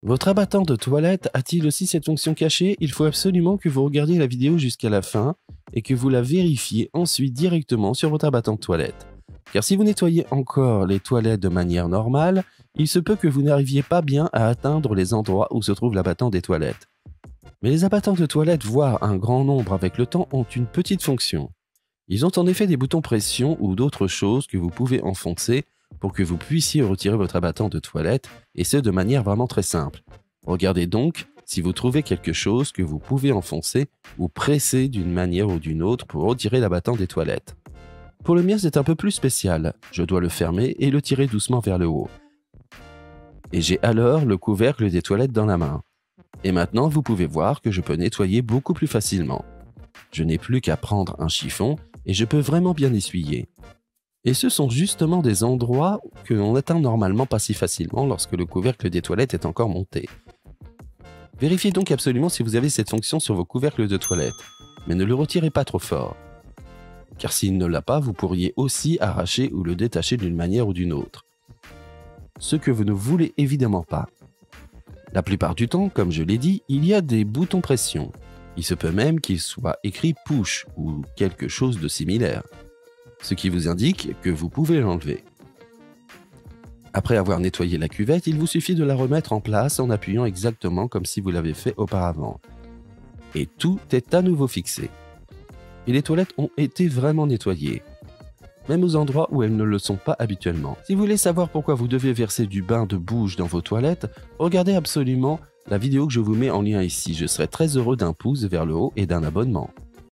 Votre abattant de toilette a-t-il aussi cette fonction cachée? Il faut absolument que vous regardiez la vidéo jusqu'à la fin et que vous la vérifiez ensuite directement sur votre abattant de toilette. Car si vous nettoyez encore les toilettes de manière normale, il se peut que vous n'arriviez pas bien à atteindre les endroits où se trouve l'abattant des toilettes. Mais les abattants de toilettes, voire un grand nombre avec le temps, ont une petite fonction. Ils ont en effet des boutons pression ou d'autres choses que vous pouvez enfoncer pour que vous puissiez retirer votre abattant de toilette, et ce de manière vraiment très simple. Regardez donc si vous trouvez quelque chose que vous pouvez enfoncer ou presser d'une manière ou d'une autre pour retirer l'abattant des toilettes. Pour le mien, c'est un peu plus spécial. Je dois le fermer et le tirer doucement vers le haut. Et j'ai alors le couvercle des toilettes dans la main. Et maintenant, vous pouvez voir que je peux nettoyer beaucoup plus facilement. Je n'ai plus qu'à prendre un chiffon et je peux vraiment bien essuyer. Et ce sont justement des endroits que l'on n'atteint normalement pas si facilement lorsque le couvercle des toilettes est encore monté. Vérifiez donc absolument si vous avez cette fonction sur vos couvercles de toilette, mais ne le retirez pas trop fort. Car s'il ne l'a pas, vous pourriez aussi arracher ou le détacher d'une manière ou d'une autre. Ce que vous ne voulez évidemment pas. La plupart du temps, comme je l'ai dit, il y a des boutons pression. Il se peut même qu'il soit écrit « push » ou quelque chose de similaire, ce qui vous indique que vous pouvez l'enlever. Après avoir nettoyé la cuvette, il vous suffit de la remettre en place en appuyant exactement comme si vous l'avez fait auparavant. Et tout est à nouveau fixé. Et les toilettes ont été vraiment nettoyées, même aux endroits où elles ne le sont pas habituellement. Si vous voulez savoir pourquoi vous devez verser du bain de bouche dans vos toilettes, regardez absolument la vidéo que je vous mets en lien ici. Je serai très heureux d'un pouce vers le haut et d'un abonnement.